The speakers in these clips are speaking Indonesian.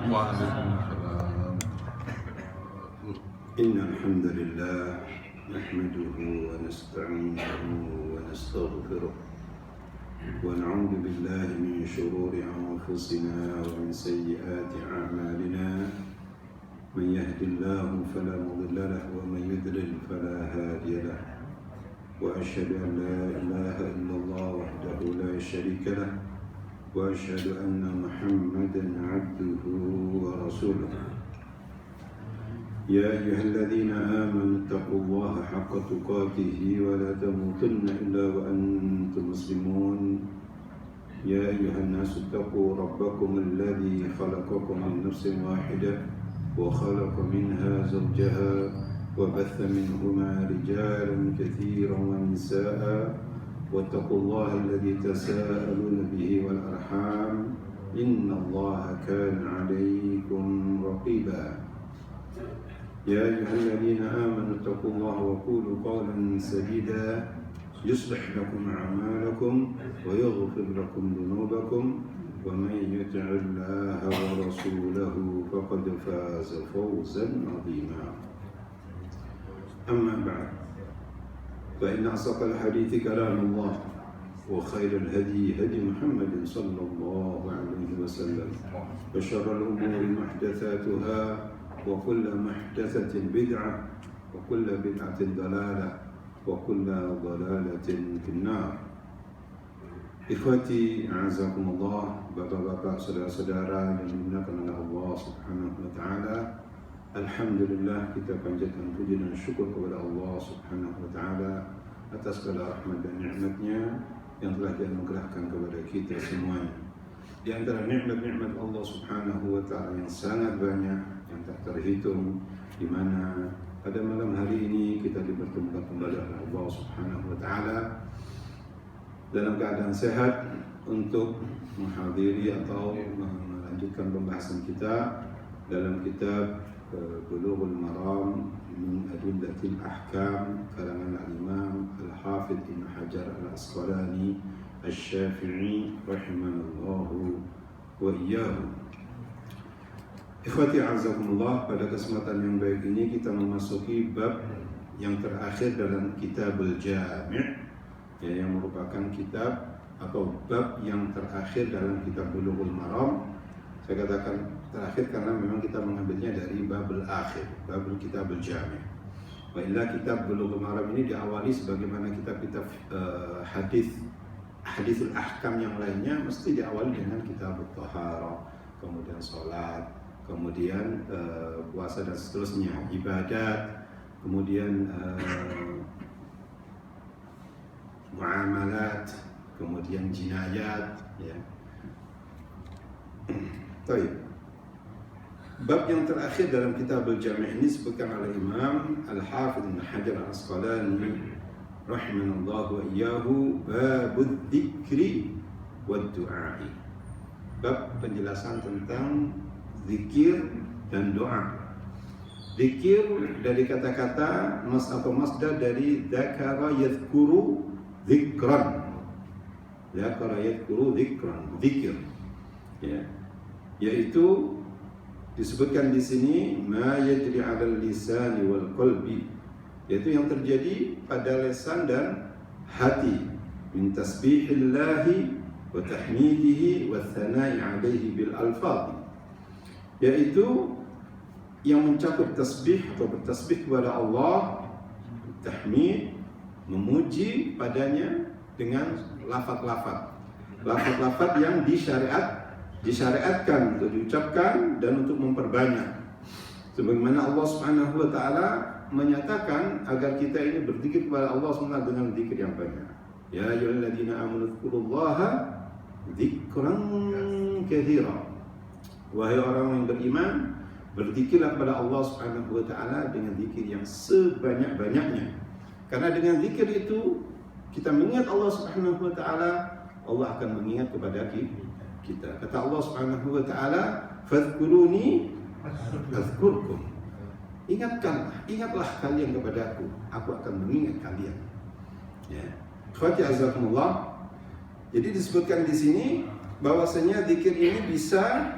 Waalaikumsalam. Innal hamdalillah nahmaduhu wa nasta'inuhu wa nastaghfiruh wa na'udzu billahi min shururi anfusina wa min sayyiati a'malina. Man yahdihillahu fala mudilla lahu wa man yudlil fala hadiya lahu. Wa asyhadu an la ilaha illallah wahdahu la syarika lahu wa asyhadu anna Muhammadan 'abduhu wa rasuluh. يا أيها الذين آمنوا اتقوا الله حق تقاته ولا تموتن إلا وأنتم مسلمون. يا أيها الناس اتقوا ربكم الذي خلقكم من نفس واحدة وخلق منها زوجها وبث منهما رجالا كثيرا ونساء واتقوا الله الذي تساءلون به والأرحام إن الله كان عليكم رقيبا. يا أيها الذين آمنوا اتقوا الله وقولوا قولا سديدا يصلح لكم أعمالكم ويغفر لكم ذنوبكم ومن يطع الله ورسوله فقد فاز فوزا عظيما. أما بعد فإن أصدق الحديث كلام الله وخير الهدي هدي محمد صلى الله عليه وسلم وشر الأمور محدثاتها وكل محدثة بدعة وكل بدعة ضلالة وكل ضلالة في النار. Ikhwati a'azakumullah, bapak-bapak, saudara-saudara yang dimuliakan oleh Allah Subhanahu wa taala. Alhamdulillah, kita panjatkan puji dan syukur kepada Allah Subhanahu wa taala atas segala rahmat dan nikmat-Nya yang telah dianugerahkan kepada kita semuanya. Di antara nikmat-nikmat Allah Subhanahu wa taala yang sangat banyak, yang tak terhitung, di mana pada malam hari ini kita dipertemukan kembali oleh Allah Subhanahu wa taala dalam keadaan sehat untuk menghadiri atau melanjutkan pembahasan kita dalam kitab Bulughul Maram min Adillatil Ahkam karangan Al-Imam Al-Hafidh Ibnu Hajar Al-Asqalani Asy-Syafi'i rahimahullahu wa iyyahu. Ikhwati a'azakumullah, pada kesempatan yang baik ini kita memasuki bab yang terakhir dalam Kitabul Jami', yang merupakan kitab atau bab yang terakhir dalam kitab Bulughul Maram. Saya katakan terakhir karena memang kita mengambilnya dari babul akhir, babul Kitabul Jami'. Wa illa kitab Bulughul Maram ini diawali sebagaimana kitab-kitab hadisul ahkam yang lainnya mesti diawali dengan kitabut thaharah, kemudian salat, kemudian puasa dan seterusnya, ibadat, kemudian muamalat, kemudian jinayat, ya. Baik. Bab yang terakhir dalam Kitabul Jami' ini disebutkan oleh Imam Al-Hafidh Ibnu Hajar Al-Asqalani rahimahullahu wa iyyahu, babud dzikri wad du'a'i. Bab penjelasan tentang zikir dan doa. Zikir dari kata-kata atau masdar dari dzakara yadhkuru dzikran. Dzakara yadhkuru dzikran, zikir. Ya. Yaitu disebutkan di sini ma yajri 'alal lisani wal qalbi, yaitu yang terjadi pada lisan dan hati, min tasbihillahi wa tahmidihi wa tsana'i 'alaihi bil alfadhi, yaitu yang mencakup tasbih atau bertasbih kepada Allah, tahmid, memuji padanya dengan lafaz-lafaz yang disyariatkan untuk diucapkan dan untuk memperbanyak. Sebagaimana Allah Subhanahu wa taala menyatakan agar kita ini berzikir kepada Allah SWT dengan zikir yang banyak. Ya ayyuhalladzina amanu dzkurullaha dzikran katsira. Wahai orang yang beriman, berzikirlah kepada Allah Subhanahu wa taala dengan zikir yang sebanyak-banyaknya. Karena dengan zikir itu kita mengingat Allah Subhanahu wa taala, Allah akan mengingat kepada kita. Kata Allah Subhanahu wa taala, "Fadhkuruni azkurkum." Ingatlah kalian kepadaku, aku akan mengingat kalian. Ya. Ikhwati azakumullah. Jadi disebutkan di sini bahwasanya zikir ini bisa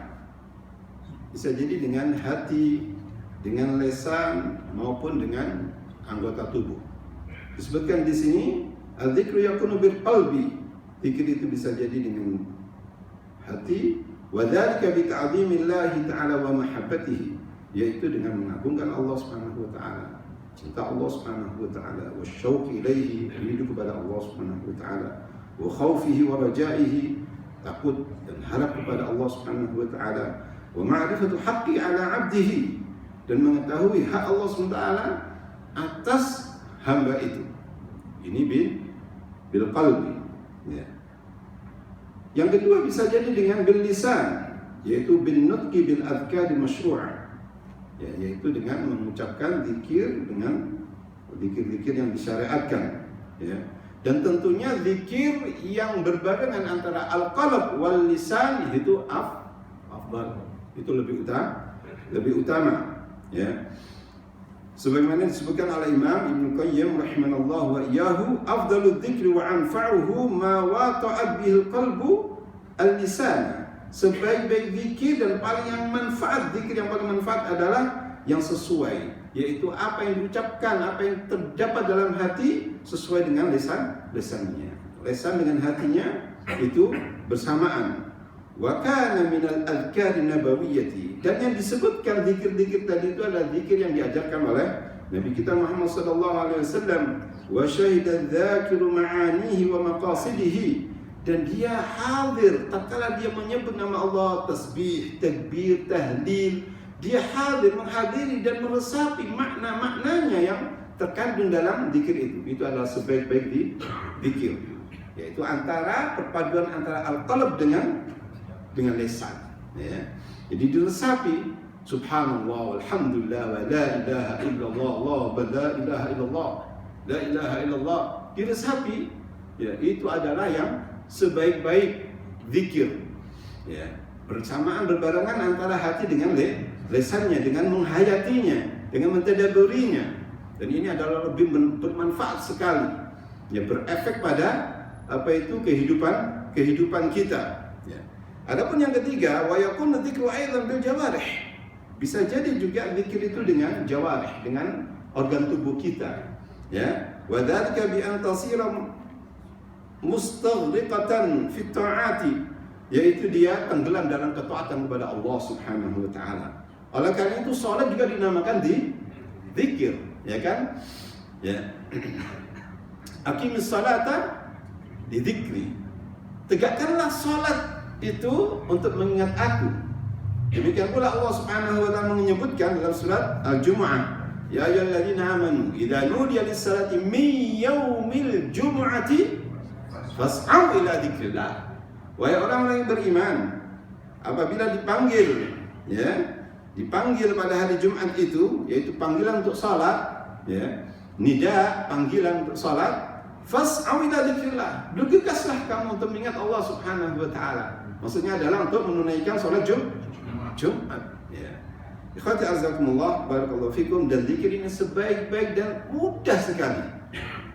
bisa jadi dengan hati, dengan lisan maupun dengan anggota tubuh. Disebutkan di sini al-dzikru yakunu bil qalbi. Zikir itu bisa jadi dengan hati, wa dzalika bi ta'zimillahi ta'ala wa mahabbatihi, yaitu dengan mengagungkan Allah Subhanahu wa taala, cinta Allah Subhanahu wa taala, wa syauqi ilaihi, rindu kepada Allah Subhanahu wa taala, wa khaufihi wa rajaihi, takut dan harap kepada Allah Subhanahu wa taala, wa ma'rifatu haqqi ala 'abdihi, dan mengetahui hak Allah Subhanahu wa taala atas hamba itu. Ini bil qalbi. Ya. Yang kedua bisa jadi dengan bil lisan, yaitu bin nutqi bil adhkar masyru'ah, ya, yaitu dengan mengucapkan zikir dengan zikir-zikir yang disyariatkan, ya. Dan tentunya zikir yang berbarengan antara al-qalb wal lisan itu afdal, itu lebih utama, ya. Sebagaimana disebutkan oleh Imam Ibnu Qayyim rahimanallahu wa iyyahu, afdaludz dzikri wa anfa'uhu ma wata'at bihil qalbu al-lisan. Sebaik-baik zikir dan paling yang manfaat, zikir yang paling manfaat adalah yang sesuai, yaitu apa yang diucapkan, apa yang terdapat dalam hati sesuai dengan lisannya. Lisan dengan hatinya itu bersamaan. Wa kana minal adhkari nabawiyyati, dan yang disebutkan zikir-zikir tadi itu adalah zikir yang diajarkan oleh Nabi kita Muhammad sallallahu alaihi wasallam. Wa syahida dzakiru ma'anihi wa maqasidihi, dan dia hadir tatkala dia menyebut nama Allah, tasbih, takbir, tahlil, dia hadir menghadiri dan meresapi makna-maknanya yang terkandung dalam zikir itu. Itu adalah sebaik-baik zikir, yaitu antara perpaduan antara al-qalb dengan lisan, ya. Jadi diresapi subhanallah walhamdulillah wa la ilaha illallah wa la ilaha illallah la ilaha illallah, diresapi, ya, itu adalah yang sebaik-baik zikir, ya. Bersamaan berbarengan antara hati dengan lisannya, dengan menghayatinya, dengan mentadaburinya, dan ini adalah lebih bermanfaat sekali, ya, berefek pada kehidupan kita. Adapun yang ketiga, wa yakunu dzikru aidan bil jawarih. Bisa jadi juga zikir itu dengan jawarih, dengan organ tubuh kita, ya. Wa dzalika bi an tasira mustaghriqatan fi ta'ati, yaitu dia tenggelam dalam ketaatan kepada Allah Subhanahu wa taala. Oleh karena itu salat juga dinamakan zikir, ya kan? Ya. Aqimis salata di dzikri. Tegakkanlah salat itu untuk mengingat aku. Demikian pula Allah Subhanahu wa taala menyebutkan dalam surat Al-Jumu'ah, ya ayyuhalladzina amanu idza nudiya lis-salati min yaumil jumu'ati fas'au ila dzikrillah. Wahai orang-orang yang beriman, apabila dipanggil, ya, dipanggil pada hari Jumat itu, yaitu panggilan untuk salat, ya, nida, panggilan untuk salat, fas'au ila dzikrillah, bergegaslah kamu untuk mengingat Allah Subhanahu wa taala. Maksudnya adalah untuk menunaikan sholat Jumat, ya. Ikhwati azakumullah, barakallahu fikum. Dan zikir ini sebaik-baik dan mudah sekali,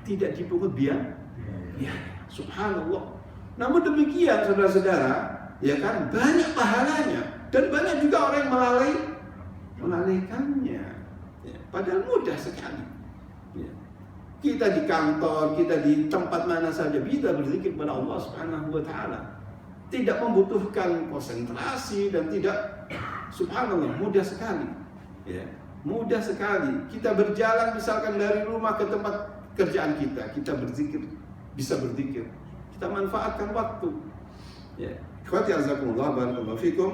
tidak dipungut biaya, ya, subhanallah. Namun demikian saudara-saudara, ya kan, banyak pahalanya dan banyak juga orang yang melalaikannya, ya, padahal mudah sekali, ya. Kita di kantor, kita di tempat mana saja bisa berzikir kepada Allah Subhanahu wa taala. Tidak membutuhkan konsentrasi dan tidak, subhanallah, mudah sekali, ya, mudah sekali. Kita berjalan misalkan dari rumah ke tempat kerjaan kita berzikir, bisa berzikir. Kita manfaatkan waktu, ya. Ikhwati azakumullah, barakallahu fikum.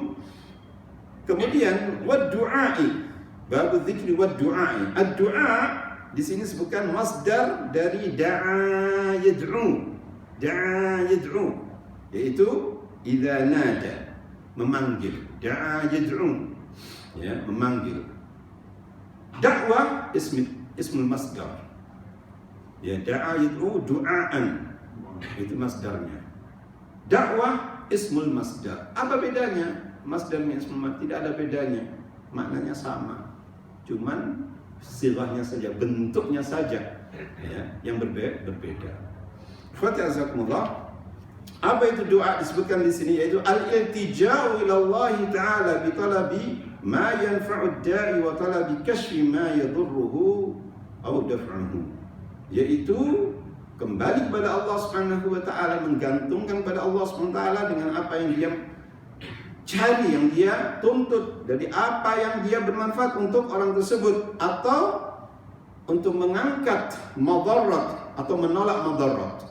Kemudian wad du'ai, bab dzikri wad du'ai. Ad-du'a di sini sebutkan masdar dari da'a yad'u. Da'a yad'u, yaitu idza nada, memanggil. Da'a yad'u, ya, memanggil. Dakwah ismul masdar, ya, da'a yad'u du'aan, itu masdarnya. Dakwah ismul masdar. Apa bedanya? Masdarnya ismul masdar tidak ada bedanya, maknanya sama, cuman sirahnya saja, bentuknya saja, ya, yang berbeda. Fatihah. Apa itu doa disebutkan di sini, yaitu al-iltija'u ila Allah Ta'ala bi talabi ma yanfa'u ad-da'i wa talabi kashfi ma yadurruhu aw daf'uhu, yaitu kembali kepada Allah Subhanahu wa taala, menggantungkan pada Allah Subhanahu wa taala dengan apa yang dia cari, yang dia tuntut, dari apa yang dia bermanfaat untuk orang tersebut, atau untuk mengangkat madarat atau menolak madarat.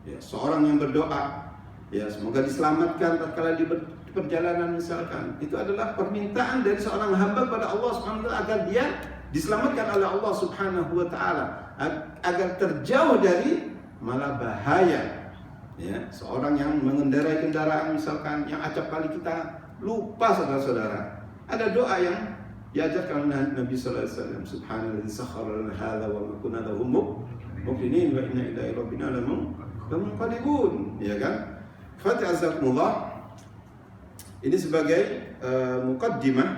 Ya, seorang yang berdoa, ya semoga diselamatkan tatkala di perjalanan misalkan, itu adalah permintaan dari seorang hamba pada Allah Subhanahu wa taala agar dia diselamatkan oleh Allah Subhanahu wa taala, agar terjauh dari malah bahaya. Ya, seorang yang mengendarai kendaraan misalkan yang acap kali kita lupa, saudara-saudara, ada doa yang diajarkan oleh Nabi sallallahu alaihi wasallam, subhanalladzi sakhkhara lana hadza wa ma kunna lahu muqrinin wa inna ilaihi rabbina lamunqalibun, ya kan? Fatazakumullah. Ini sebagai muqaddimah,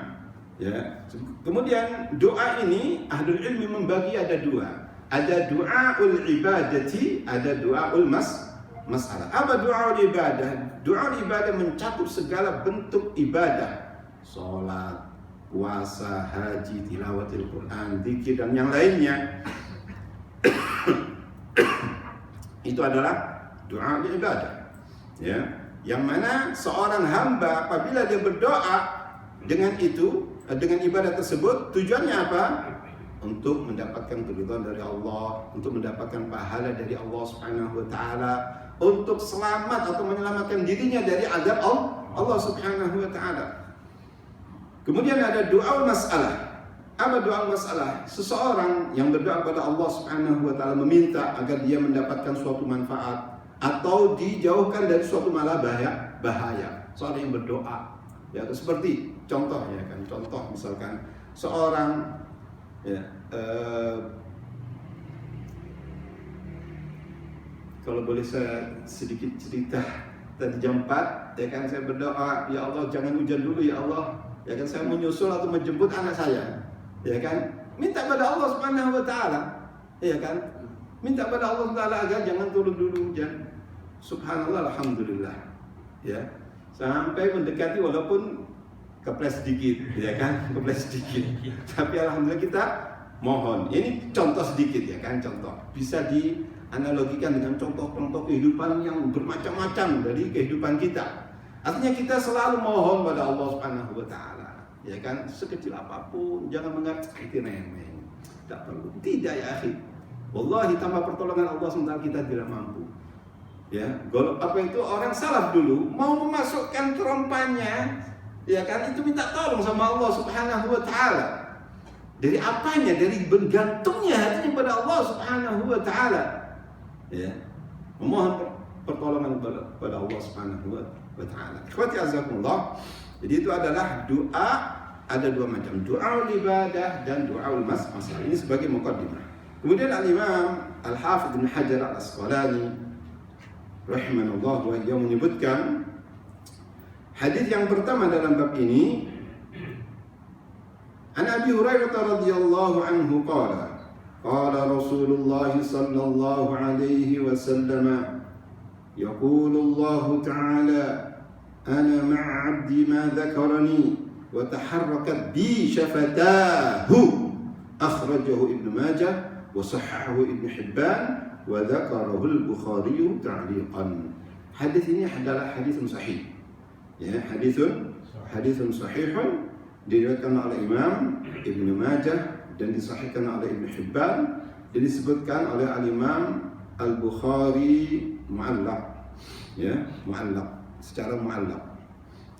ya. Kemudian doa ini ahlul ilmi membagi ada dua. Ada doaul ibadati, ada doaul masalah. Apa doaul ibadah? Doaul ibadah mencakup segala bentuk ibadah, salat, puasa, haji, tilawatil Quran, zikir dan yang lainnya. Itu adalah doa ibadah, ya. Yang mana seorang hamba apabila dia berdoa dengan itu, dengan ibadah tersebut, tujuannya apa? Untuk mendapatkan keridhaan dari Allah, untuk mendapatkan pahala dari Allah Subhanahu wa taala, untuk selamat atau menyelamatkan dirinya dari azab Allah Subhanahu wa taala. Kemudian ada doa masalah. Apa doa masalah? Seseorang yang berdoa kepada Allah Subhanahu wa taala meminta agar dia mendapatkan suatu manfaat atau dijauhkan dari suatu malah bahaya. Seorang yang berdoa, ya seperti contoh, ya kan, contoh misalkan seorang, ya, kalau boleh saya sedikit cerita, tadi jam 4, ya kan, saya berdoa, ya Allah jangan hujan dulu ya Allah, ya kan, saya menyusul atau menjemput anak saya, ya kan, minta pada Allah Subhanahu wa taala, ya kan, minta pada Allah Taala agar jangan turun dulu hujan. Subhanallah, alhamdulillah, ya, sampai mendekati walaupun keples sedikit, ya kan, keples sedikit, tapi alhamdulillah kita mohon. Ini contoh sedikit, ya kan, contoh bisa dianalogikan dengan contoh-contoh kehidupan yang bermacam-macam dari kehidupan kita. Artinya kita selalu mohon pada Allah Subhanahu wa taala, ya kan, sekecil apapun, jangan menganggap itu remeh, tak perlu. Tidak ya akhi, wallahi tanpa pertolongan Allah SWT kita tidak mampu. Ya, apa itu orang salaf dulu mau memasukkan terompanya, ya kan, itu minta tolong sama Allah Subhanahu wa taala. Dari apanya? Dari bergantungnya hatinya pada Allah Subhanahu wa taala. Ya, memohon pertolongan pada Allah Subhanahu wa taala. Ikhwati azakumullah. Jadi itu adalah doa, ada dua macam, doa ibadah dan doa masalah. Ini sebagai muqaddimah. Kemudian Al-Imam Al-Hafidz Ibnu Hajar Al-Asqalani rahimahullah wa ia menyebutkan hadis yang pertama dalam bab ini, An Abi Hurairah radhiyallahu anhu qala qala Rasulullah sallallahu alaihi wasallam yaqulu Allah ta'ala ana ma'a 'abdi ma dzakarani wa taharrakat bi shafatahu, akhrajahu Ibnu Majah wa sahhahahu Ibnu Hibban wa dzakarahu al-Bukhari ta'liqan. Hadis ini adalah hadis sahih. Ya, hadis sahih diriwayatkan oleh Imam Ibnu Majah dan disahihkan oleh Ibnu Hibban, dan disebutkan oleh Al-Imam Al-Bukhari mu'allaq. Ya, mu'allaq, secara mu'allaq.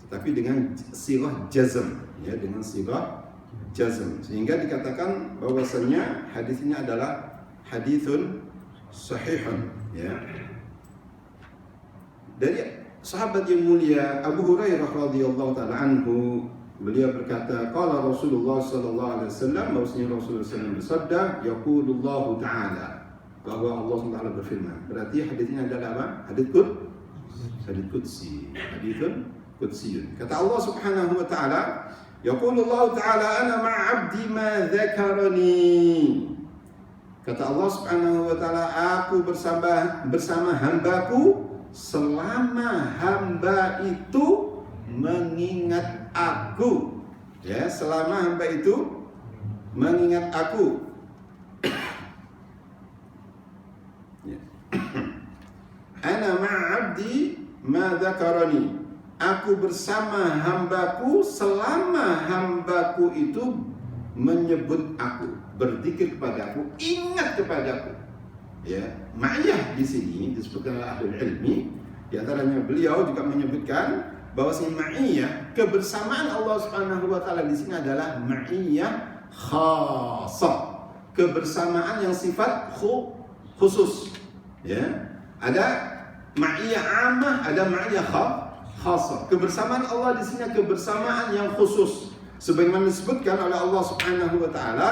Tetapi dengan sirah jazm, ya, dengan sirah jazm, sehingga dikatakan bahwasanya hadis ini adalah hadisun sahihun, ya. Dari sahabat yang mulia Abu Hurairah radhiyallahu taala anhu, beliau berkata, qala Rasulullah sallallahu alaihi wasallam, bahwasanya Rasulullah SAW bersabda, yaqulullahu taala, bahwa Allah SWT berfirman. Berarti hadis ini adalah apa? Hadis qudsi, haditsun qudsiyun. Kata Allah Subhanahu wa taala, yaqulullahu taala ana ma'a 'abdi ma dzakarani. Kata Allah Subhanahu wa taala, aku bersama hambaku selama hamba itu mengingat aku. Ya, selama hamba itu mengingat aku. Ya. Ana ma'abdi ma dzakarani. Aku bersama hambaku selama hambaku itu menyebut aku, berzikir kepadaku, ingat kepadaku. Ya, ma'iyah di sini disebutkan oleh ahli ilmi, di antaranya beliau juga menyebutkan bahwa ma'iyah, kebersamaan Allah Subhanahu wa taala di sini adalah ma'iyah khassah, kebersamaan yang sifat khusus. Ya, ada ma'iyah ammah, ada ma'iyah khassah. Kebersamaan Allah di sini kebersamaan yang khusus. Sebagaimana disebutkan oleh Allah Subhanahu wa taala,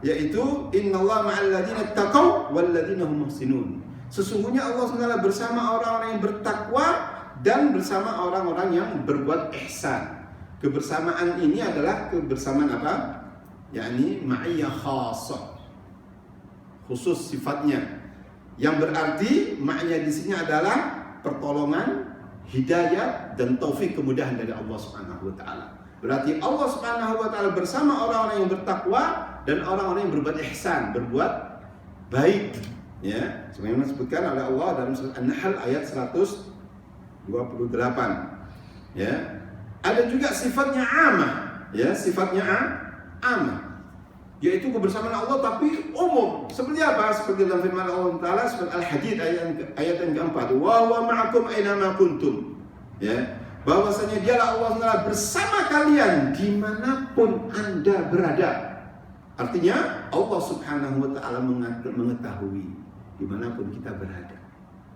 yaitu innallaha ma'al ladzina taqaw wal ladzina hum muhsinun. Sesungguhnya Allah SWT bersama orang-orang yang bertakwa dan bersama orang-orang yang berbuat ihsan. Kebersamaan ini adalah kebersamaan apa? Yakni ma'iyah khassah, khusus sifatnya. Yang berarti ma'iyah di sini adalah pertolongan, hidayah dan taufik, kemudahan dari Allah Subhanahu wa taala. Berarti Allah Subhanahu wa taala bersama orang-orang yang bertakwa dan orang-orang yang berbuat ihsan, berbuat baik. Ya, sebagaimana disebutkan oleh Allah dalam surat An-Nahl ayat 128. Ya. Ada juga sifatnya amah, ya, sifatnya amah, yaitu kebersamaan Allah tapi umum. Seperti apa? Seperti dalam firman Allah Taala surat Al-Hadid ayat yang keempat, wa huwa ma'akum aina ma kuntum. Ya, bahwasanya dialah Allah Taala bersama kalian dimanapun Anda berada. Artinya Allah Subhanahu wa taala mengetahui dimanapun kita berada.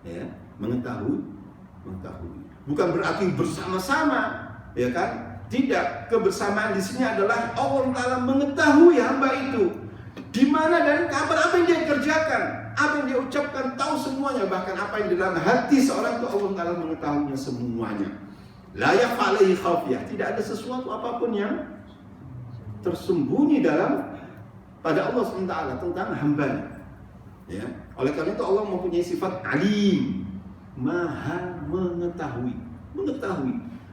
Ya, mengetahui. Bukan berarti bersama-sama, ya kan? Tidak, kebersamaan di sini adalah Allah Taala mengetahui hamba itu di mana dan kapan, apa yang dia kerjakan, apa yang dia ucapkan, tahu semuanya, bahkan apa yang di dalam hati seorang itu Allah Taala mengetahuinya semuanya. La yakhfa alaihi khafiyah, tidak ada sesuatu apapun yang tersembunyi pada Allah SWT tentang hambanya. Ya, oleh karena itu Allah mempunyai sifat alim, maha mengetahui.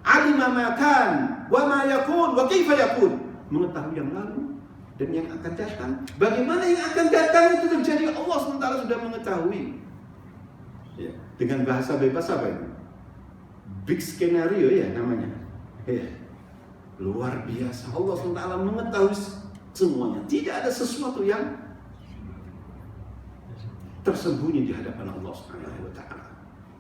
Alima ma kan wa ma yakun wa kaifa yakun, mengetahui yang lalu dan yang akan datang. Bagaimana yang akan datang itu terjadi, Allah SWT sudah mengetahui. Ya, dengan bahasa bebas apa itu? Big skenario ya namanya. Ya, luar biasa. Allah SWT mengetahui semuanya. Tidak ada sesuatu yang tersembunyi di hadapan Allah Subhanahu wa taala.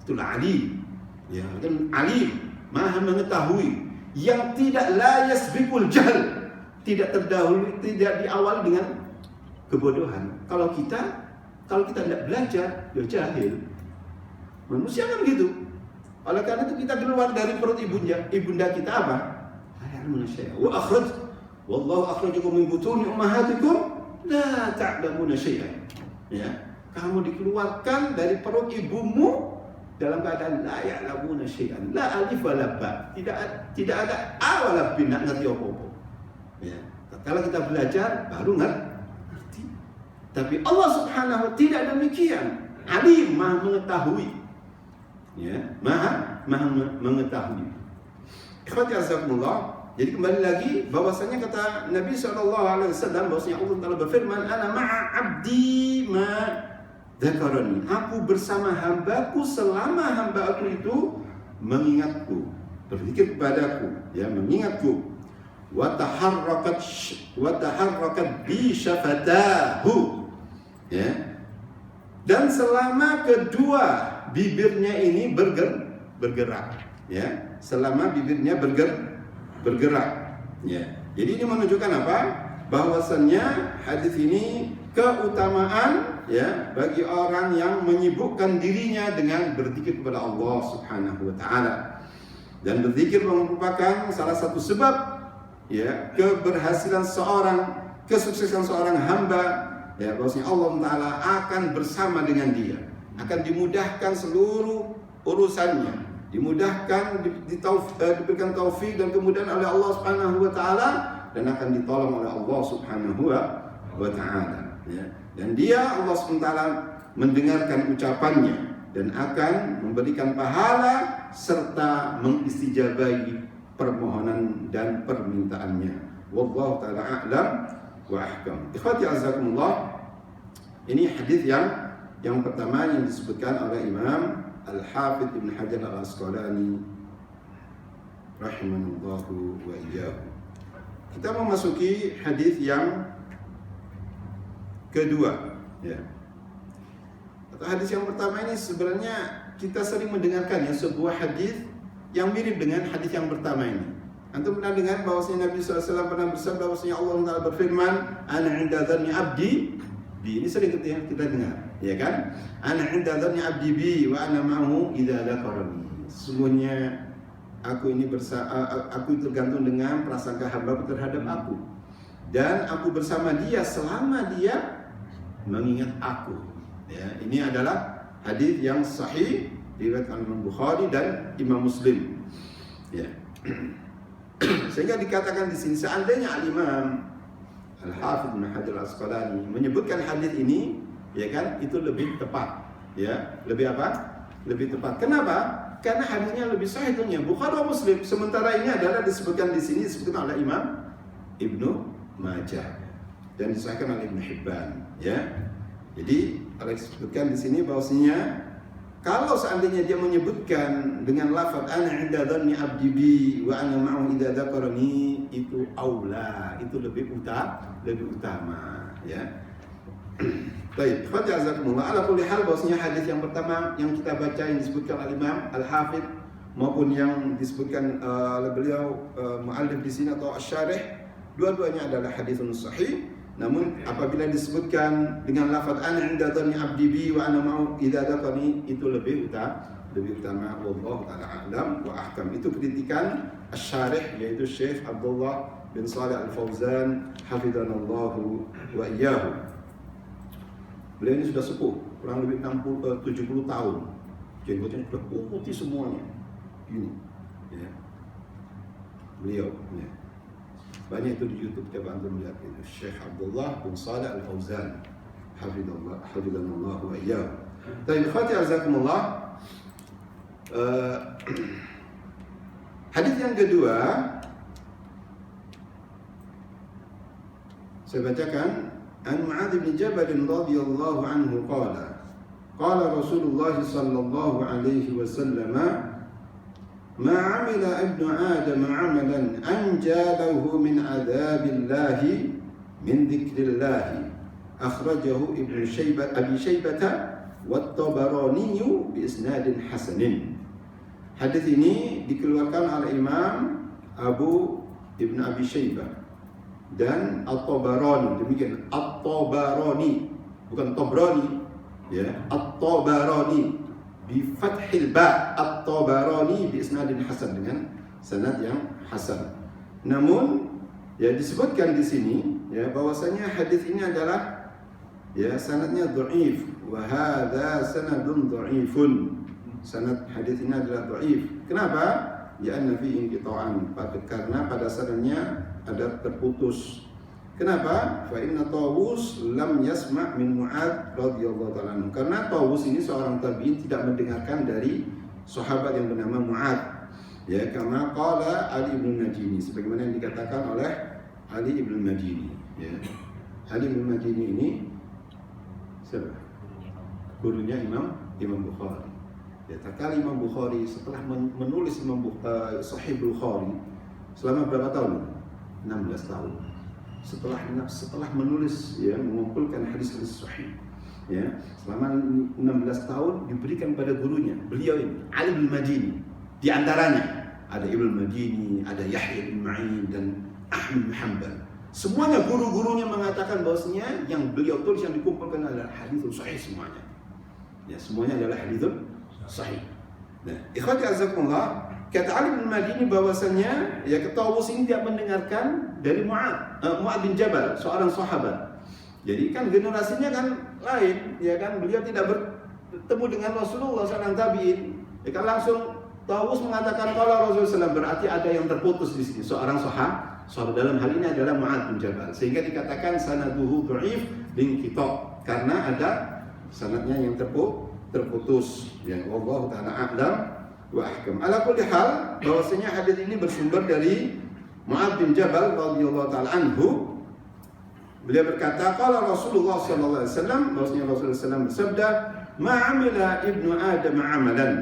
Itulah alim. Ya, kan alim, maha mengetahui, yang tidak la yasbiqul jahl, tidak terdahului, tidak diawali dengan kebodohan. Kalau kita tidak belajar, ya jahil. Manusia kan gitu. Oleh karena itu kita keluar dari perut ibunda kita apa? Ayat syai'a. Wa akhraj wallahu akhrajakum min butuni ummahatikum la ta'lamuna syai'an. Ya, kamu dikeluarkan dari perut ibumu dalam keadaan la ya'lamuna syai'an. La alif wa la ba. Tidak ada a wa la bin, enggak ngerti apa-apa. Ya, kalau kita belajar baru ngerti. Tapi Allah Subhanahu wa tidak demikian. Alim, maha mengetahui. Ya, maha mengetahui. Ikhwati azakumullah. Jadi kembali lagi bahwasanya kata Nabi SAW bahwasanya Allah Taala berfirman, ana ma'a abdi ma dzakarani. Aku bersama hambaku selama hambaku itu mengingatku, berzikir kepadaku, ya, mengingatku. Wa taharrakat bi syafatahu. Ya. Dan selama kedua bibirnya ini bergerak, ya. Selama bibirnya bergerak, ya. Jadi ini menunjukkan apa? Bahwasannya hadis ini keutamaan, ya, bagi orang yang menyibukkan dirinya dengan berzikir kepada Allah Subhanahu wa taala. Dan berzikir merupakan salah satu sebab, ya, keberhasilan seorang, kesuksesan seorang hamba, ya, bahwasanya Allah taala akan bersama dengan dia, akan dimudahkan seluruh urusannya, dimudahkan, diberikan taufik dan kemudahan oleh Allah Subhanahu wa taala, dan akan ditolong oleh Allah Subhanahu wa taala, ya. Dan dia Allah Subhanahu wa taala mendengarkan ucapannya, dan akan memberikan pahala serta mengistijabahi permohonan dan permintaannya. Wallahu ta'ala a'lam wa ahkam. Ikhwati azakumullah, ini hadis yang pertama yang disebutkan oleh Imam Al-Hafidh Ibn Hajar Al-Asqalani rahimanallahu wa iyyahu. Kita memasuki hadis yang kedua, ya. Atau hadis yang pertama ini sebenarnya kita sering mendengarkan ya, sebuah hadis yang mirip dengan hadis yang pertama ini. Antum pernah dengar bahwasanya Nabi SAW pernah bersabda bahwasanya Allah Taala berfirman, "Ana 'inda dzanni 'abdi bi." Ini sering kita dengar, ya kan? "Ana 'inda dzanni 'abdi bi wa ana ma'ahu idza dzakarani." Sesungguhnya aku tergantung dengan prasangka hamba terhadap aku, dan aku bersama dia selama dia mengingat aku. Ya, ini adalah hadis yang sahih diriwayatkan Imam Bukhari dan Imam Muslim. Ya. Sehingga dikatakan di sini seandainya Al-Imam Al-Hafidh Ibn Hajar Al-Asqalani menyebutkan hadis ini, ya kan, itu lebih tepat. Ya, lebih apa? Lebih tepat. Kenapa? Karena hadisnya lebih sahih tentunya Bukhari dan Muslim. Sementara ini adalah disebutkan di sini disebutkan oleh Imam Ibnu Majah dan disahihkan oleh Ibnu Hibban, ya. Jadi kalau disebutkan di sini bahwasanya kalau seandainya dia menyebutkan dengan lafaz ana 'inda dhanni 'abdi bi wa ana ma'ahu idza dzakarani, itu aula, itu lebih utama, ya. Baik, jazakumullah. Ala kulli hal bahwasanya hadis yang pertama yang kita baca yang disebutkan oleh Imam Al-Hafidh maupun yang disebutkan oleh beliau muallif di sini atau asy-syarih, dua-duanya adalah haditsun sahih. Namun apabila disebutkan dengan lafaz ana 'inda dhanni 'abdi bi wa ana ma'ahu idza dzakarani, itu lebih utama. Wallahu ta'ala a'lam wa ahkam. Itu kritikan asy-syarih yaitu Syekh Abdullah bin Shalih Al-Fauzan hafizanallahu wa iyyahu. Beliau ini sudah sepuh, kurang lebih 70 tahun. Jenggotnya sudah putih semuanya. Ini, ya. Beliau, ya. Banyak itu di YouTube, coba antum lihat itu. Syekh Abdullah bin Shalih Al-Fauzan hafizanallahu wa iyyahu. Baik, ikhwati azakumullah. Hadis yang kedua saya bacakan. An Mu'adz bin Jabal radhiyallahu anhu qala Rasulullah sallallahu alaihi wasallam, ma 'amila ibnu Adam 'amalan anjalahu min 'adzabillahi min dzikrillah, akhrajahu Ibnu Abi Syaibah wa Tabarani bi isnadin hasanin. Hadis ini dikeluarkan oleh Imam Ibnu Abi Syaibah dan At-Tabarani. Demikian At-Tabarani, bukan Tabrani, ya. At-Tabarani bi fathil ba, At-Tabarani bi isnadin hasan, dengan sanad yang hasan. Namun ya disebutkan di sini ya bahwasanya hadis ini adalah ya sanadnya dhaif, wa hadza sanadun dhaifun. Sanad hadis ini adalah dhaif. Kenapa? Ya anna fi inqita'an, karena pada sanadnya ada terputus. Kenapa? Fa inna Tawus lam yasma' min Mu'adz radhiyallahu ta'ala anhu. Karena Tawus ini seorang tabi'in tidak mendengarkan dari sahabat yang bernama Mu'adz. Ya, kama qala Ali bin Madini, sebagaimana yang dikatakan oleh Ali bin Madini, ya. Ali bin Madini ini siapa? Gurunya Imam Bukhari. Ya, tatkala Imam Bukhari setelah menulis Sahih Bukhari selama berapa tahun? 16 tahun. Setelah menulis, ya, mengumpulkan hadis-hadis sahih, ya, selama 16 tahun diberikan pada gurunya. Beliau ini Ali bin Madini. Di antaranya ada Ibnu Madini, ada Yahya bin Ma'in dan Ahmad bin Hanbal. Semuanya guru-gurunya mengatakan bahwasanya yang beliau tulis yang dikumpulkan adalah hadis sahih semuanya. Ya, semuanya adalah hadis sahih. Nah, ikhwati azakumullah, kata Ali bin Madini bahwasanya ya Tawus ini dia mendengarkan dari Mu'adz bin Jabal, seorang sahabat. Jadi kan generasinya kan lain, ya kan, beliau tidak bertemu dengan Rasulullah seorang tabi'in. Ya kan langsung Tawus mengatakan kalau Rasulullah SAW, berarti ada yang terputus di sini, seorang sahabat dalam hal ini adalah Mu'adz bin Jabal. Sehingga dikatakan sanaduhu dhaif bin kita, karena ada sanadnya yang terputus. Ya, wallahu taala a'lam wa ahkam. Ala kulli hal, bahwasanya hadis ini bersumber dari Mu'adz bin Jabal radhiyallahu taala anhu. Beliau berkata, qala Rasulullah sallallahu alaihi wasallam, bahwasanya Rasulullah SAW bersabda, "Ma'amila ibnu Adam amalan."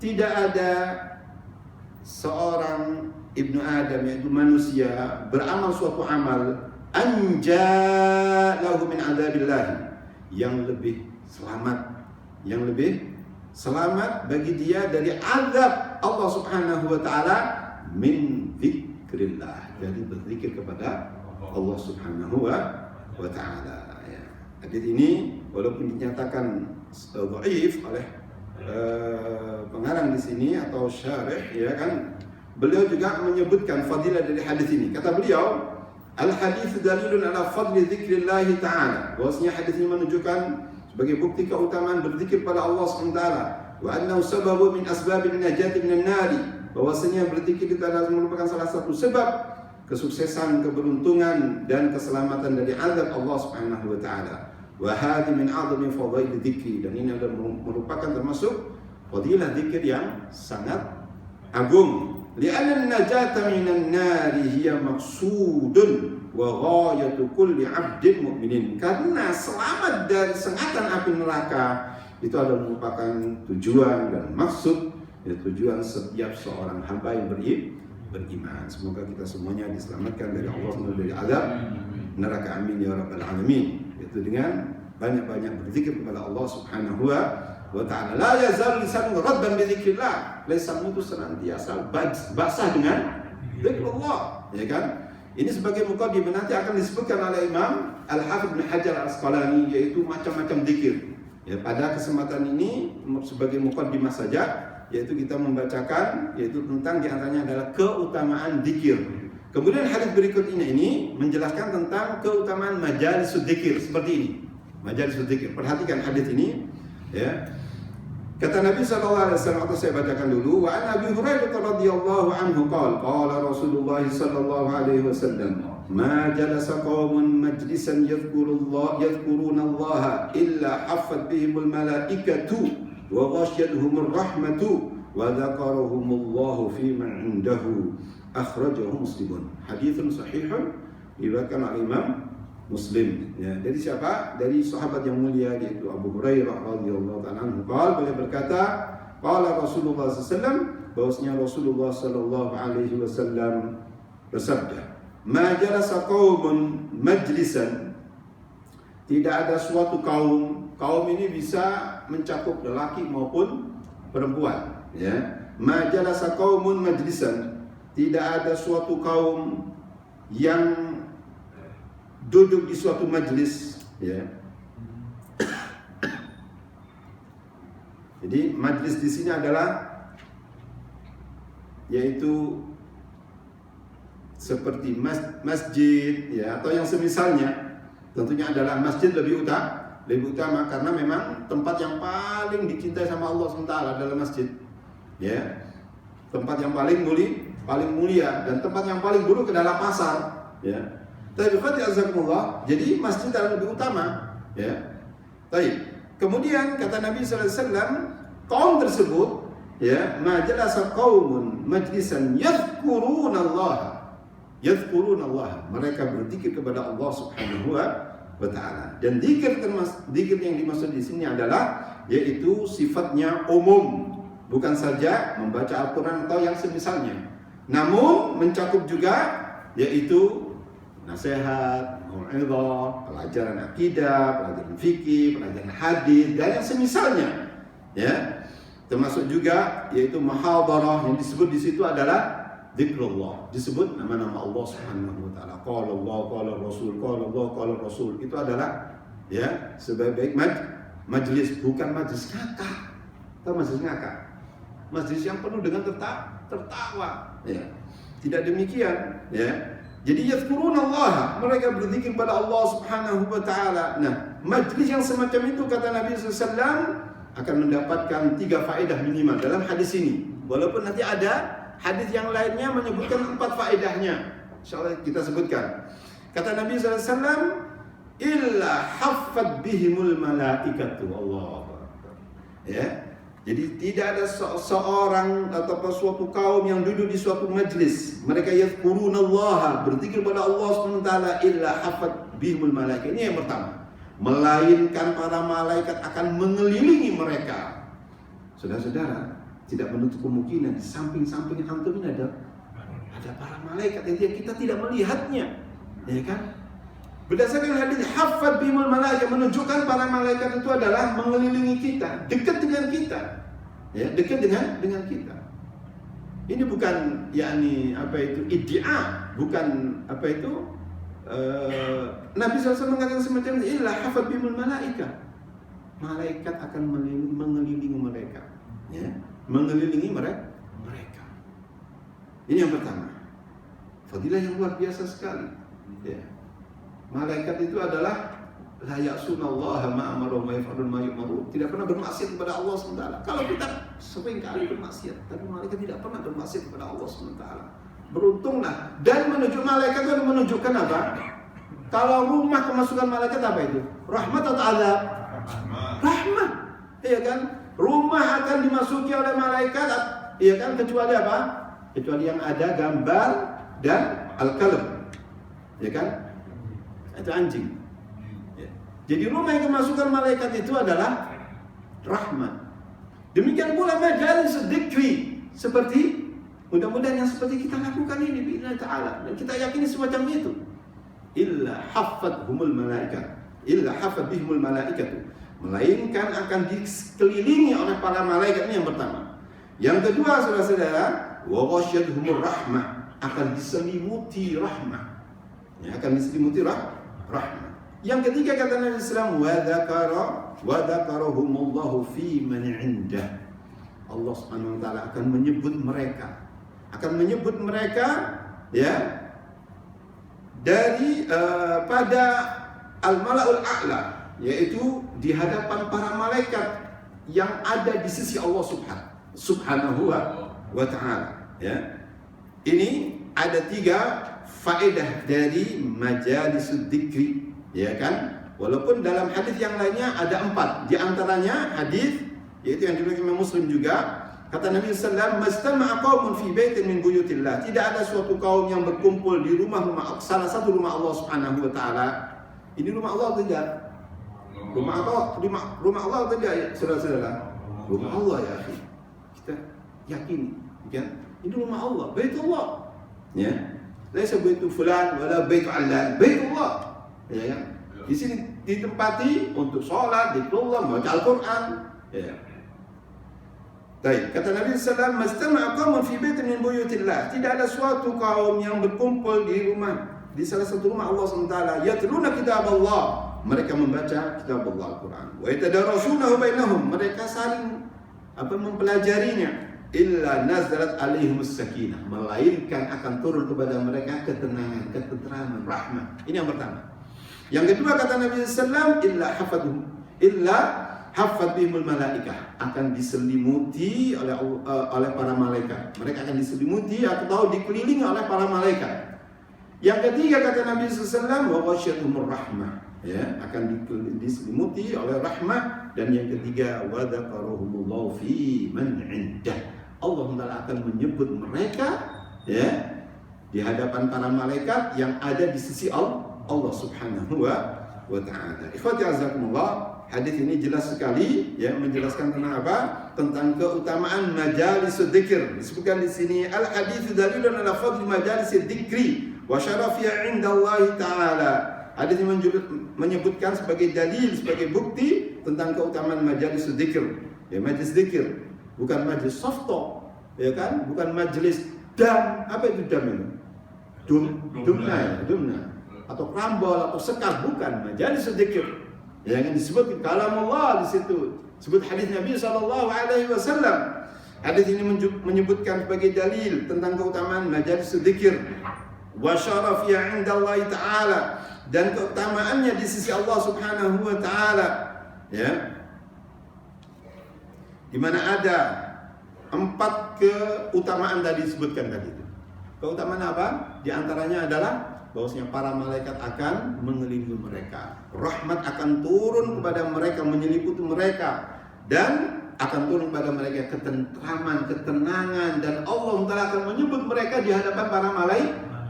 Tidak ada seorang ibnu Adam, yaitu manusia, beramal suatu amal anja lahu min adzabillah, yang lebih selamat bagi dia dari azab Allah Subhanahu wa taala min dzikrillah. Jadi berzikir kepada Allah Subhanahu wa taala, ya. Hadis ini walaupun dinyatakan dhaif oleh pengarang di sini atau syarih, ya kan, beliau juga menyebutkan fadilah dari hadis ini. Kata beliau, al-hadits dalilun ala fadli dzikrillah ta'ala. Bahwasanya hadis ini menunjukkan sebagai bukti keutamaan berzikir pada Allah SWT. Wa annahu sababu min asbabin najati minan nari. Bahwasanya berzikir itu adalah merupakan salah satu sebab kesuksesan, keberuntungan dan keselamatan dari azab Allah Subhanahu wa taala. Wa hadhi min a'zami fadail dzikri, dan ini adalah merupakan termasuk fadilah zikir yang sangat agung. Li'anna an-najata minan nari hiya maqsudun wa ghayatu kulli 'abdin mu'minin. Karena selamat dari sengatan api neraka itu adalah merupakan tujuan dan maksud, ya, tujuan setiap seorang hamba yang beriman. Semoga kita semuanya diselamatkan dari Allah dari azab neraka, amin ya rabbal alamin. Itu dengan banyak-banyak berzikir kepada Allah Subhanahu wa ta'ala. La yazal lisan radban bi dzikrillah. Lisanmu itu senantiasa basah dengan zikrullah, ya kan? Ini sebagai mukadimah, nanti akan disebutkan oleh Imam Al-Hafidz Ibnu Hajar Al-Asqalani, yaitu macam-macam zikir. Ya, pada kesempatan ini sebagai mukadimah saja, yaitu kita membacakan, yaitu tentang diantaranya adalah keutamaan zikir. Kemudian hadis berikut ini menjelaskan tentang keutamaan majalis dzikir seperti ini. Majalis dzikir. Perhatikan hadis ini, ya. Kata Nabi sallallahu alaihi wasallam, atau saya bacakan dulu, wa an Abi Hurairah radhiyallahu anhu qala Rasulullah sallallahu alaihi wasallam, ma jalasa qaumun majlisan yadhkuruna Allah illa haffat bihimul malaikatu wa ghasyiyatuhumur rahmatu wa dzakarahumullahu fi man indahu. Akhrajahu Muslimun. Haditsun sahihun, diriwayatkan oleh Imam Muslim. Ya, dari siapa? Dari sahabat yang mulia, yaitu Abu Hurairah radhiyallahu ta'ala anhu. Beliau berkata, qala Rasulullah sallallahu alaihi wasallam, bahwasanya Rasulullah sallallahu alaihi wasallam bersabda, ma jalasa qaumun majlisan, tidak ada suatu kaum ini bisa mencakup lelaki maupun perempuan, ya. Ma jalasa qaumun majlisan, tidak ada suatu kaum yang duduk di suatu majlis, ya. Jadi majlis di sini adalah yaitu seperti masjid, ya, atau yang semisalnya. Tentunya adalah masjid lebih utama karena memang tempat yang paling dicintai sama Allah SWT adalah masjid, ya. Tempat yang paling mulia dan tempat yang paling buruk adalah pasar, ya. Tapi jadi masjid adalah lebih utama, ya. Baik. Kemudian kata Nabi sallallahu alaihi wasallam, kaum tersebut, ya, majalasa qaumun majlisan yadhkuruna Allah. Mereka berzikir kepada Allah Subhanahu wa taala. Dan zikir yang dimaksud di sini adalah yaitu sifatnya umum, bukan saja membaca Al-Qur'an atau yang semisalnya. Namun mencakup juga yaitu nasihat, mau'izah, pelajaran akidah, pelajaran fikih, pelajaran hadis dan yang semisalnya, ya. Termasuk juga yaitu muhadharah, yang disebut di situ adalah zikrullah, disebut nama-nama Allah Subhanahu wa taala. Qala Allah, qala Rasul, qala Allah, qala Rasul. Itu adalah, ya, sebaik-baik majlis, bukan majlis ngakak. Tahu majlis ngakak? Majlis yang penuh dengan tertawa, ya. Tidak demikian, ya. Jadi yazkuruna Allah, mereka berzikir pada Allah Subhanahu wa taala. Nah, majlis yang semacam itu kata Nabi SAW akan mendapatkan 3 faedah minimal dalam hadis ini. Walaupun nanti ada hadis yang lainnya menyebutkan 4 faedahnya. Insyaallah kita sebutkan. Kata Nabi SAW, illa haffat bihimul malaikatu. Allahu akbar. Ya. Jadi tidak ada seorang atau suatu kaum yang duduk di suatu majlis, mereka yazkurunallaha, berzikir kepada Allah SWT, illa hafat bihimul malaikat. Ini yang pertama. Melainkan para malaikat akan mengelilingi mereka. Saudara-saudara, tidak menutup kemungkinan di samping-samping antum ini ada para malaikat yang kita tidak melihatnya, ya kan? Berdasarkan hadis hafat bihimul malaikat, menunjukkan para malaikat itu adalah mengelilingi kita, dekat dengan kita, ya, dekat dengan kita. Ini bukan yakni iddia, bukan Nabi SAW mengatakan semacam ini, illa hafat bihimul malaikat. Malaikat akan mengelilingi mereka, ya, mengelilingi mereka. Ini yang pertama. Fadilah yang luar biasa sekali, ya. Malaikat itu adalah la ya'sunallaha ma amara wa yaf'alun ma yu'maru. Tidak pernah bermaksiat kepada Allah SWT. Kalau kita sering kali bermaksiat, tapi malaikat tidak pernah bermaksiat kepada Allah SWT. Beruntunglah. Dan malaikat itu menunjukkan apa? Kalau rumah kemasukan malaikat apa itu? Rahmat atau azab? Rahmat. Iya kan? Rumah akan dimasuki oleh malaikat, iya kan? Kecuali apa? Kecuali yang ada gambar dan al-kalb. Ya kan? Itu anjing. Ya. Jadi rumah yang kemasukan malaikat itu adalah rahmat. Demikian pula majalis dzikri, seperti mudah-mudahan yang seperti kita lakukan ini bi'idznillah ta'ala, dan kita yakini semacam itu. Illa hafathumul malaikat, illa hafat bihimul malaikat, melainkan akan dikelilingi oleh para malaikat. Ini yang pertama. Yang kedua, saudara-saudara, wa ghasyiyatuhumur rahmah, akan diselimuti rahmah. Ya, akan diselimuti rahmah. Yang ketiga kata Nabi SAW, wa dzakarahumullahu fi man 'indah. Allah Subhanahu wa taala akan menyebut mereka, ya, dari pada al-malaul a'la, yaitu di hadapan para malaikat yang ada di sisi Allah Subhanahu wa taala, ya. Ini ada 3 faedah dari majalis dzikri, ya kan? Walaupun dalam hadis yang lainnya ada 4. Di antaranya hadis yaitu yang diriwayatkan Imam Muslim juga, kata Nabi sallallahu alaihi wasallam, "Mastama'a qaumun fi baitin min buyutillah." Tidak ada suatu kaum yang berkumpul di rumah salah satu rumah Allah Subhanahu wa taala. Ini rumah Allah atau tidak? Rumah Allah atau tidak, ya, saudara-saudara? Rumah Allah, ya akhi. Kita yakini, kan? Ini rumah Allah, Baitullah. Ya. Laisa baitu fulan wala baitu allan, Baitullah. Ya kan? Di sini ditempati untuk sholat, zikrullah, membaca Al-Qur'an. Ya. Baik, kata Nabi sallallahu alaihi wasallam, "Mastama'a qaumun fi baitin min buyutillah." Tidak ada suatu kaum yang berkumpul di salah satu rumah Allah SWT. Yatluna kitab Allah, mereka membaca kitab Allah, Al-Qur'an. Wa yatadarasunahu bainahum, mereka saling mempelajarinya. Illa nazalat alaihimus sakinah, melainkan akan turun kepada mereka ketenangan, ketenteraman, rahmat. Ini yang pertama. Yang kedua kata Nabi sallallahu alaihi wasallam, illa hafat bihimul malaikah, akan diselimuti oleh para malaikat. Mereka akan diselimuti atau dikelilingi oleh para malaikat. Yang ketiga kata Nabi sallallahu alaihi wasallam, wa ghasyiyatuhumur rahmah, ya, akan diselimuti oleh rahmah. Dan yang ketiga, wa dzakarahumullahu fi man 'indah, Allah akan menyebut mereka, ya, di hadapan para malaikat yang ada di sisi Allah Subhanahu wa taala. Ikhwati azakumullah, hadis ini jelas sekali, ya, menjelaskan tentang apa? Tentang keutamaan majalis dzikir. Disebutkan di sini, al hadits dalilun ala fadli majalis dzikri wa syarafiha 'inda Allah taala. Hadis ini menyebutkan sebagai dalil, sebagai bukti tentang keutamaan majalis dzikir. Ya, majelis dzikir bukan majelis soft talk, ya kan? Bukan majelis dam. Apa itu dam ini? Dumna atau krambol atau sekar, bukan. Majalis dzikir. Ya, yang disebut kalam Allah di situ. Sebut hadis Nabi sallallahu alaihi wasallam. Hadis ini menyebutkan sebagai dalil tentang keutamaan majalis dzikir. Wa syarafiha 'inda Allah taala, dan keutamaannya di sisi Allah Subhanahu wa taala, ya. Di mana ada 4 keutamaan tadi disebutkan tadi itu. Keutamaan apa? Di antaranya adalah bahwasanya para malaikat akan mengelilingi mereka. Rahmat akan turun kepada mereka, menyelimuti mereka. Dan akan turun pada mereka ketentraman, ketenangan, dan Allah Ta'ala akan menyebut mereka di hadapan para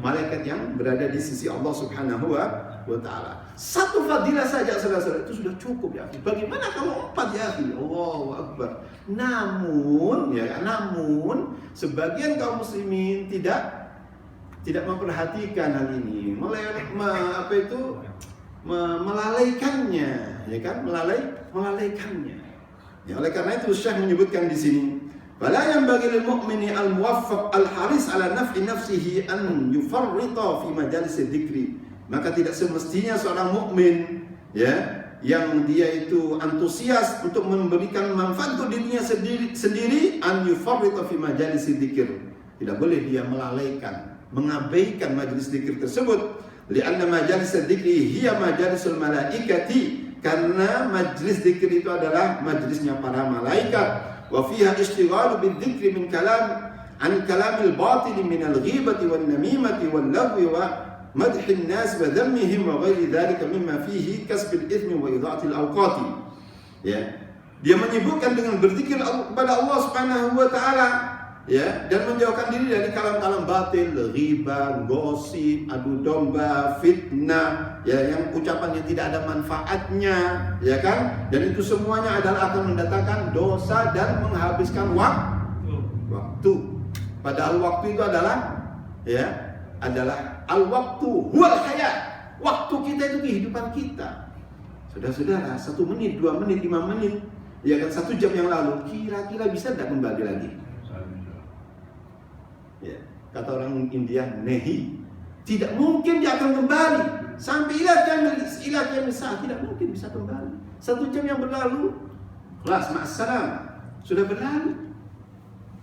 malaikat yang berada di sisi Allah Subhanahu wa Ta'ala. Satu fadilah saja saudara-saudara itu sudah cukup ya. Bagaimana kalau 4 ya? Allahu Akbar. Namun sebagian kaum muslimin tidak memperhatikan hal ini, melalaikannya, ya kan? Melalaikannya. Ya, oleh karena itu Syekh menyebutkan di sini, "Fala yanbaghi lil mu'mini al-muwaffaq al-haris ala naf'i nafsihi an yufarrita fi majalis dzikri." Maka tidak semestinya seorang mukmin ya yang dia itu antusias untuk memberikan manfaat untuk dirinya sendiri an yufarrita fi majalis dzikir. Tidak boleh dia melalaikan, mengabaikan majelis dzikir tersebut. Lianna majalis dzikri hiya majalisul malaikati, karena majlis dzikir itu adalah majlisnya para malaikat. Wa fiha ishtighalu bidzikri min kalamil batil min al-ghibati wan namimati wal lagwi wa madhin nas wa dhammihim wa ghairi dhalika mimma fihi kasbil ithmi wa idha'atil awqati. Ya, dia menyibukkan dengan berzikir kepada Allah Subhanahu wa Ta'ala, ya, dan menjauhkan diri dari kalam-kalam batil, ghibah, gosip, adu domba, fitnah, ya, yang ucapan yang tidak ada manfaatnya, ya kan? Dan itu semuanya adalah akan mendatangkan dosa dan menghabiskan waktu. Padahal waktu itu adalah, ya, adalah al-waktu huwal hayat. Waktu kita itu kehidupan kita. Saudara-saudara, 1 menit, 2 menit, 5 menit, ya kan, 1 jam yang lalu, kira-kira bisa tidak kembali lagi? Ya, kata orang India, nehi, tidak mungkin dia akan kembali sampai ila qiyamah saat, tidak mungkin bisa kembali. 1 jam yang berlalu, kelas ma'assalam, sudah berlalu.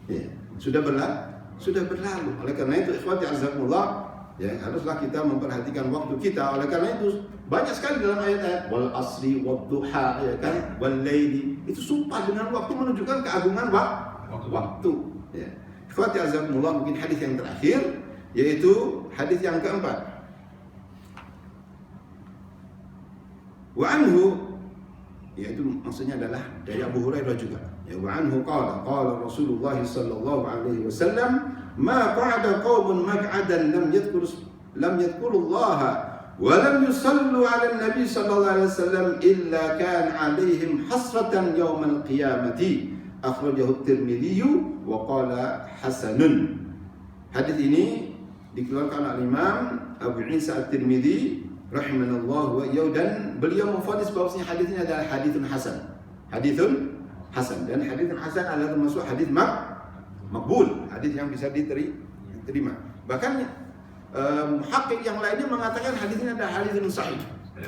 Ya, sudah berlalu. Oleh karena itu ikhwati azakumullah, ya, haruslah kita memperhatikan waktu kita. Oleh karena itu banyak sekali dalam ayat-ayat wal asri wad duha, ya kan, wal laili, itu sumpah dengan waktu menunjukkan keagungan waktu. Ya. Ikhwati azakumullah, mungkin hadis yang terakhir, yaitu hadis yang keempat. Wa anhu, yaitu maksudnya adalah dari Abu Hurairah juga. Ya, wa anhu qala Rasulullah sallallahu alaihi wasallam, ma qa'ada qaumun maq'adan lam yadhkurullaha wa lam yusallu 'ala an-nabi sallallahu alaihi wasallam illa kana 'alaihim hasratan yaumal qiyamati. Akhrajahu Tirmidzi wa qala hasanun. Hadis ini dikeluarkan oleh Imam Abu Isa At-Tirmidzi rahimanallahu wa iyyahu, dan beliau memvonis bahwasanya hadis ini adalah haditsun hasan. Haditsun hasan, dan haditsun hasan adalah termasuk hadis maqbul, hadis yang bisa diterima. Bahkan muhaqqiq yang lainnya mengatakan hadis ini adalah haditsun sahih.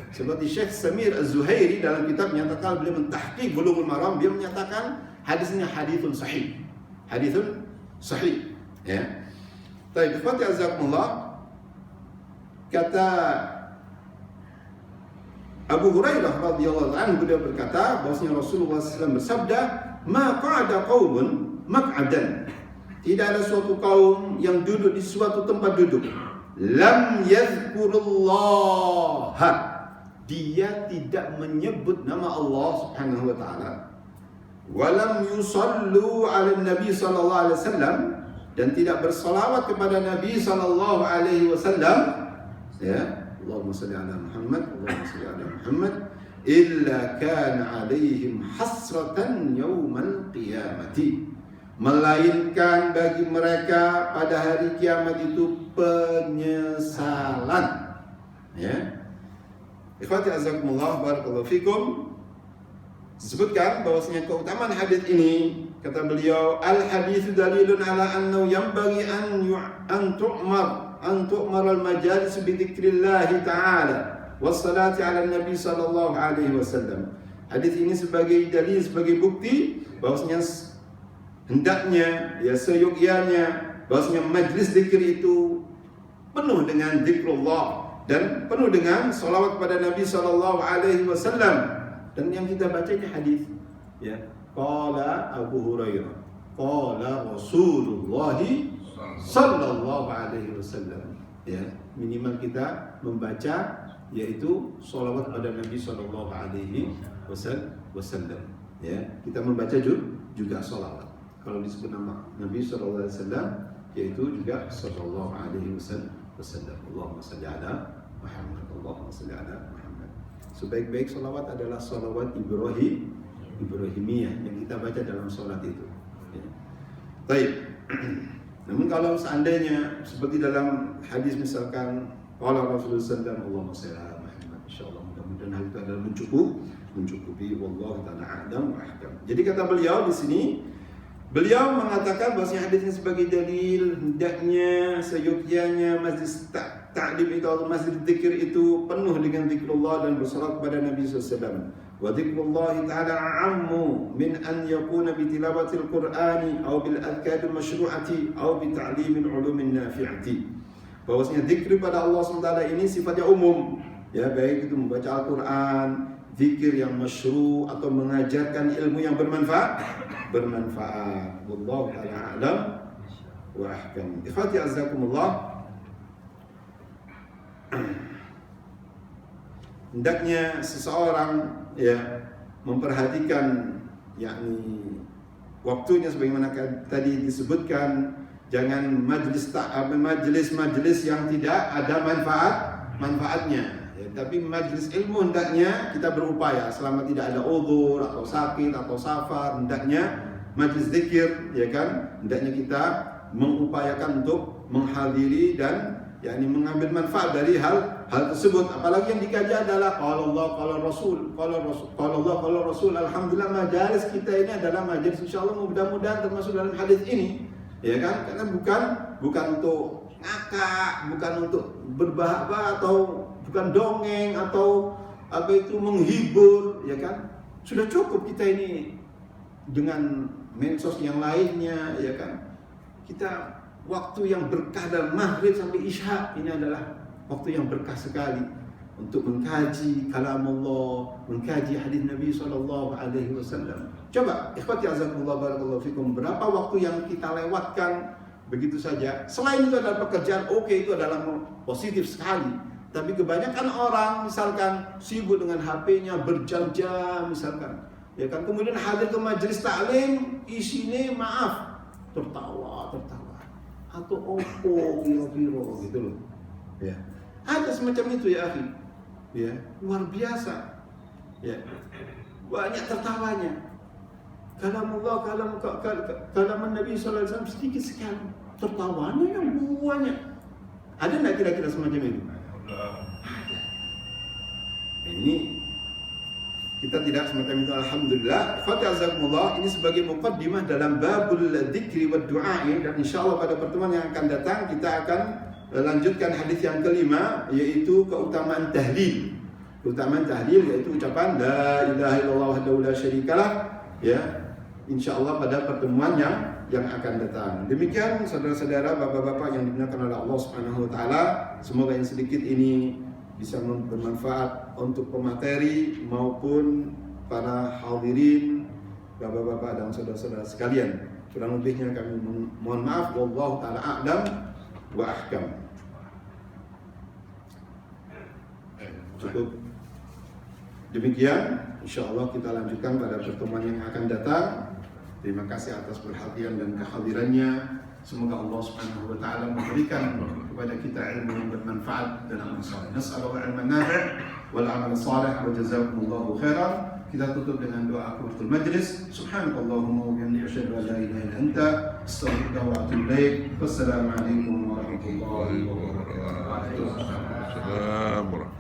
Seperti Syekh Samir Az-Zuhairi dalam kitabnya, tatkala beliau mentahqiq Bulughul Maram, dia menyatakan hadis ini haditsun sahih. Haditsun sahih. Ya. Baik, ikhwati azakumullah, kata Abu Hurairah radhiyallahu anhu, beliau berkata bahwasanya Rasulullah SAW bersabda, "Ma qa'ada qaumun maq'adan." Tidak ada suatu kaum yang duduk di suatu tempat duduk, lam yadhkurullaha, dia tidak menyebut nama Allah Subhanahu wa taala, walam yusallu 'ala nabi sallallahu alaihi wasallam, dan tidak bersalawat kepada Nabi sallallahu alaihi wasallam, ya, Allahumma shalli ala Muhammad, Allahumma shalli ala Muhammad, illa kana 'alaihim hasratan yaumal qiyamati, melainkan bagi mereka pada hari kiamat itu penyesalan. Ya. Ikhwati azakumullah, barakallahu fikum. Disebutkan bahwasanya keutamaan hadis ini, kata beliau, al hadis dalilun ala annahu yanbaghi an tu'mar al majalis bi dzikrillah ta'ala was salati ala nabi sallallahu alaihi wasallam. Hadis ini sebagai dalil, sebagai bukti bahwasanya hendaknya, ya, seyogyanya bahwasanya majlis zikir itu penuh dengan zikrullah dan penuh dengan salawat kepada Nabi sallallahu alaihi wasallam. Dan yang kita baca ini hadis, ya, qala Abu Hurairah, qala Rasulullah sallallahu alaihi wasallam. Ya, minimal kita membaca yaitu salawat kepada Nabi sallallahu alaihi wasallam. Ya, kita membaca juga salawat. Kalau disebut nama Nabi sallallahu alaihi wasallam yaitu juga sallallahu alaihi wasallam. Allahumma shalli ala Muhammad, Allahumma shalli ala Muhammad. Sebaik-baik salawat adalah salawat Ibrahimiyah yang kita baca dalam salat itu. Ya. Baik. Namun kalau seandainya seperti dalam hadis misalkan qala Rasulullah sallallahu alaihi wasallam Allahumma shalli ala Muhammad, insyaallah mudah-mudahan hal itu adalah mencukupi wallahu ta'ala a'lam wa ahkam. Jadi kata beliau di sini, beliau mengatakan bahwasanya hadisnya sebagai dalil hendaknya seyogyanya majlis ta'lim itu atau majlis zikir itu penuh dengan zikrullah dan bersalawat kepada Nabi SAW. Wa zikrullah ta'ala a'ammu min an yakuna bi tilawatil Qur'ani aw bil adhkaril masyru'ati aw bi ta'limil ulumin nafi'ati. Bahwasanya zikir pada Allah SWT ini sifatnya umum, ya, baik itu membaca Al-Qur'an, zikir yang masyru' atau mengajarkan ilmu yang bermanfaat. Wallahu ta'ala a'lam wa ahkam. Ikhwati azzakumullah. Hendaknya seseorang ya memperhatikan yakni waktunya sebagaimana tadi disebutkan, jangan majelis yang tidak ada manfaatnya. Ya, tapi majelis ilmu hendaknya kita berupaya selama tidak ada uzur atau sakit atau safar, hendaknya majelis zikir, ya kan, hendaknya kita mengupayakan untuk menghadiri dan yakni mengambil manfaat dari hal tersebut. Apalagi yang dikaji adalah qala Allah qala Rasul, qala Allah qala Rasul. Alhamdulillah majalis kita ini adalah majalis insyaallah mudah-mudahan termasuk dalam hadis ini, ya kan, karena bukan untuk ngakak, bukan untuk berbahak atau bukan dongeng atau apa itu menghibur, ya kan. Sudah cukup kita ini dengan medsos yang lainnya, ya kan. Kita waktu yang berkah dari maghrib sampai isya ini adalah waktu yang berkah sekali untuk mengkaji kalam Allah, mengkaji hadis Nabi sallallahu alaihi wasallam. Coba ikhwati azakumullah barakallahu fikum, berapa waktu yang kita lewatkan begitu saja. Selain itu adalah pekerjaan, oke, itu adalah positif sekali. Tapi kebanyakan orang misalkan sibuk dengan HP-nya berjam-jam misalkan, ya kan, kemudian hadir ke majelis taklim isinya maaf tertawa atau opo kira-kira gitu loh, ya, ada semacam itu ya akhi, ya, luar biasa, ya, banyak tertawanya. Kalamullah, kalam Nabi sallallahu alaihi wasallam sedikit sekali, tertawanya yang banyak. Ada nggak kira-kira semacam itu? Ada. Ini kita tidak semacam itu, alhamdulillah. Fatazakumullah, ini sebagai muqaddimah dalam babul dzikri wad du'a, dan insyaallah pada pertemuan yang akan datang kita akan lanjutkan hadis yang kelima, yaitu keutamaan tahlil. Keutamaan tahlil yaitu ucapan la ilaha illallah wahdahu la syarikalah, ya, insyaallah pada pertemuan yang akan datang. Demikian saudara-saudara, bapak-bapak yang dimuliakan oleh Allah Subhanahu wa taala, semoga yang sedikit ini bisa bermanfaat untuk pemateri maupun para hadirin, bapak-bapak dan saudara-saudara sekalian. Kurang lebihnya kami mohon maaf. Wallahu ta'ala a'lam wa ahkam. Cukup demikian, insyaallah kita lanjutkan pada pertemuan yang akan datang. Terima kasih atas perhatian dan kehadirannya. Semoga Allah Subhanahu wa taala memberikan kepada kita ilmu yang bermanfaat dan amal saleh. Nas'alullah ilman nafi' wal amal saleh wa jazakumullahu khairan. Kita tutup dengan doa kafaratul majlis. Subhanakallahumma wa bihamdika asyhadu an la ilaha illa anta astaghfiruka wa atubu ilaik. Wassalamu alaikum warahmatullahi wabarakatuh.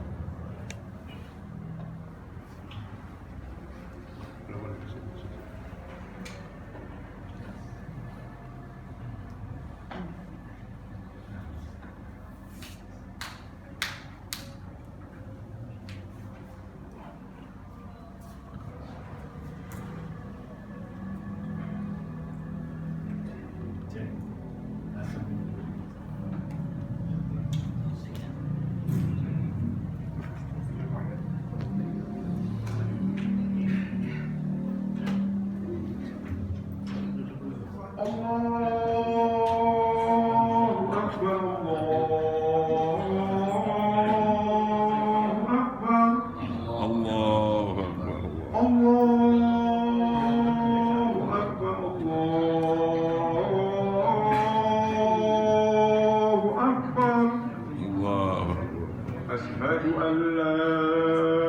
wabarakatuh. أشهد أن لا